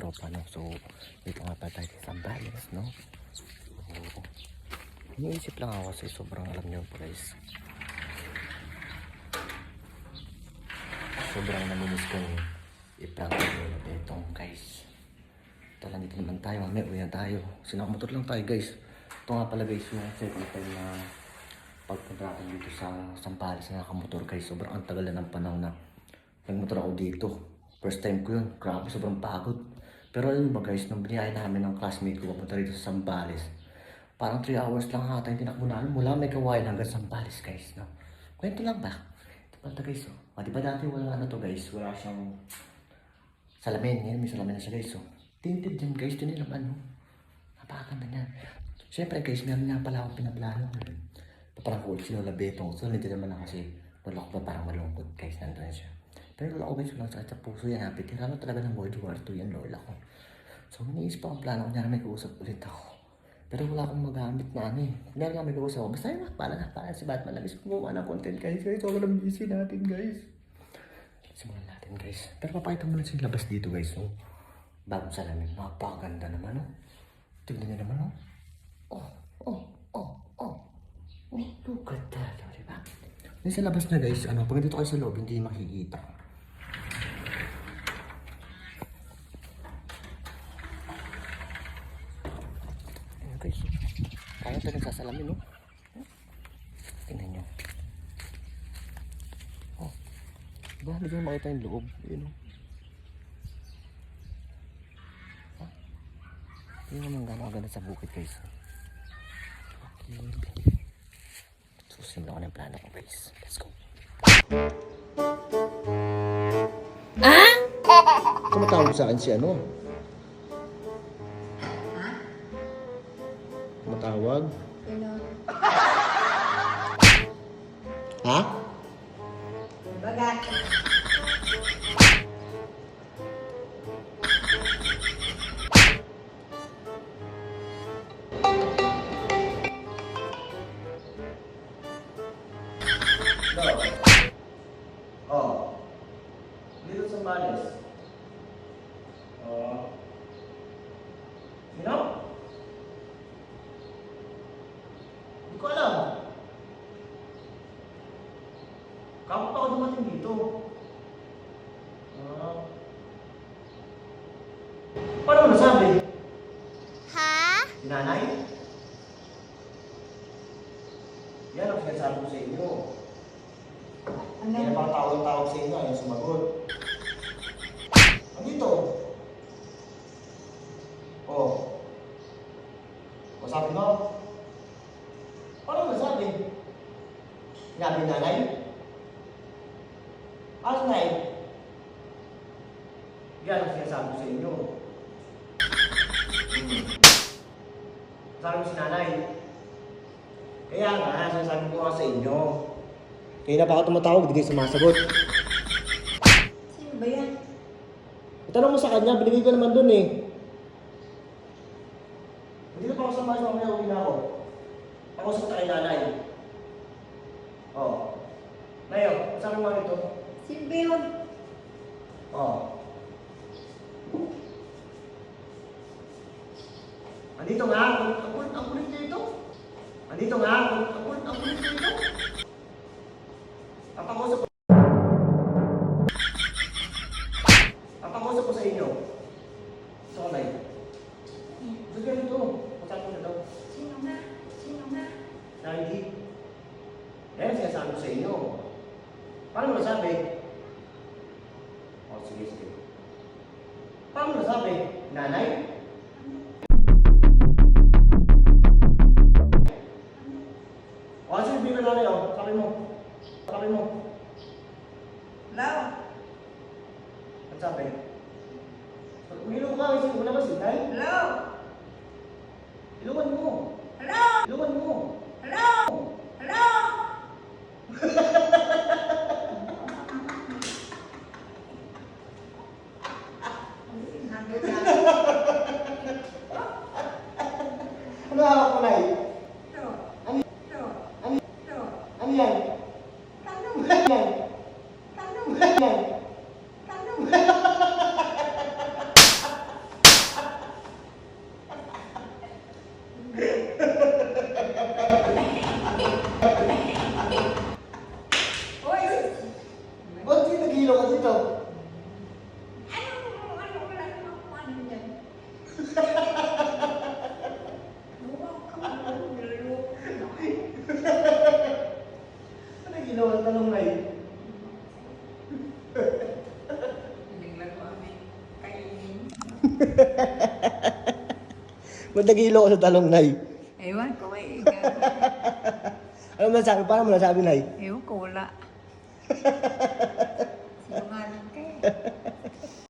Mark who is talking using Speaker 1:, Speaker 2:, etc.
Speaker 1: tropa, no? So, dito nga pa tayo sa Zambales, no? So, iniisip lang ako kasi sobrang alam nyo po guys. Sobrang namimiss ko yung i-prank nyo itong guys. Ito lang, dito naman tayo, mamaya uwi na tayo. Sinakamotor lang tayo guys. Ito nga pala guys, yung second time na pagpunta natin dito sa Zambales na nakamotor guys. Sobrang ang tagal na ng panahon na nagmotor ako dito. First time ko yun, grabe, sobrang pagod. Pero yun ba guys, nung biniyay namin ng classmate ko papunta dito sa Zambales, parang 3 hours lang ata yung tinakbo namin mula may kawain hanggang Zambales guys, no? Kwento lang ba? Ito pala guys, oh. Diba dati wala ano to guys, wala siyang salamin, ngayon may salamin na siya guys, oh. Tinted yan guys, ito nilang ano, napakaganda niyan. Siyempre guys, meron nga pala akong pinaplano. Parang cool, sinula betong, so hindi naman na kasi wala ko pa parang malungkot guys, nandun siya. Pero wala ko guys, walang sakit sa puso yan, happy. Tirano talaga ng World War II yan, lola ko. So, iniisip pa ang plano ko niya na may kausap ulit ako. Pero wala akong magamit na ano eh. Hindi nga may kausap ako. Basta yun, para si Batman. Nabis ko gumawa ng content guys. Sobrang busy natin guys. Simulan natin guys. Pero papakita mo lang yung labas dito guys. So, bagong salamin. Napakaganda naman oh. Tignan niyo naman oh. Look at that. O, diba? Yung sa labas na guys, ano, pag dito kayo sa loob, hindi makikita. Guys, kaya ito nagsasalamin, no? Tingnan nyo. Oh, diba? Hindi ko makita yung loob. Yun, no? Ha? Hindi naman gano'n agad sa bukid, guys. Okay. Susunod ako ng plano ko, guys. Let's go. Ah? Tumatawag sa akin si ano? Matawag?
Speaker 2: Hello.
Speaker 1: Ha?
Speaker 2: Bagat.
Speaker 1: Oh. Dito sa Zambales. Oh. Sino? Hindi ko alam. Kapag pa ako dumating dito. Paano mo nasabi?
Speaker 2: Ha?
Speaker 1: Si nanay? Yan ang sinasabi ko sa inyo.
Speaker 2: Ano?
Speaker 1: Kaya mga tawag sa inyo, ayaw sumagot. Andito. Oh. O sabi mo? Paano nasabi? Sinabi ng nanay? Ano nanay? Yan ang sinasabi ko sa inyo. Sabi ko si nanay. Kaya nga, sinasabi ko sa inyo. Kaya na pa ako tumatawag, hindi kayo sumasagot.
Speaker 2: Sino ba yan?
Speaker 1: Itanong mo sa kanya, binigay ko naman dun eh. Hindi na pa ako sa mga mamaya uwi na ako. Ako sa kay nanay. Oo. Nayo, sabi mo nito?
Speaker 2: Sino ba yun?
Speaker 1: Oo. Andito nga, ang kulit dito. Andito nga, ang kulit dito. Papangusap ko sa inyo. So, Nay. So, ganito. Pasap ko na daw.
Speaker 2: Sino nga? Sino nga?
Speaker 1: Nanay. Yan, sinasabi ko sa inyo. Paano mo nasabi? Oh, sige. Paano mo nasabi? Nanay? Oh, sige, bigyan na nanay, oh. Sabi mo.
Speaker 2: Hello?
Speaker 1: Ang sabi? Umilong ka, kasi wala ba si Nay?
Speaker 2: Hello?
Speaker 1: Ilungan mo.
Speaker 2: Hello?
Speaker 1: Ilungan mo.
Speaker 2: Hello? Hello?
Speaker 1: Ano hawak mo, Nay?
Speaker 2: Ito.
Speaker 1: Ano?
Speaker 2: Ito.
Speaker 1: Ano?
Speaker 2: Ito.
Speaker 1: Ano yan?
Speaker 2: Tanong.
Speaker 1: Ano yan?
Speaker 2: Tanong.
Speaker 1: Ano yan?
Speaker 2: Tanong.
Speaker 1: nagilo ka dito?
Speaker 2: Ano, wala namang paano yan. Luwag ka mo, niloloko na.
Speaker 1: Ano nagilo ka talong na eh?
Speaker 2: Bigla ko kami kainin.
Speaker 1: Ba't nagilo ka sa talong, Nay?
Speaker 2: Ewan ko eh. ikaw.
Speaker 1: Ano masasabi? Paano mo nasabi, Nay?
Speaker 2: Ewan ko, wala.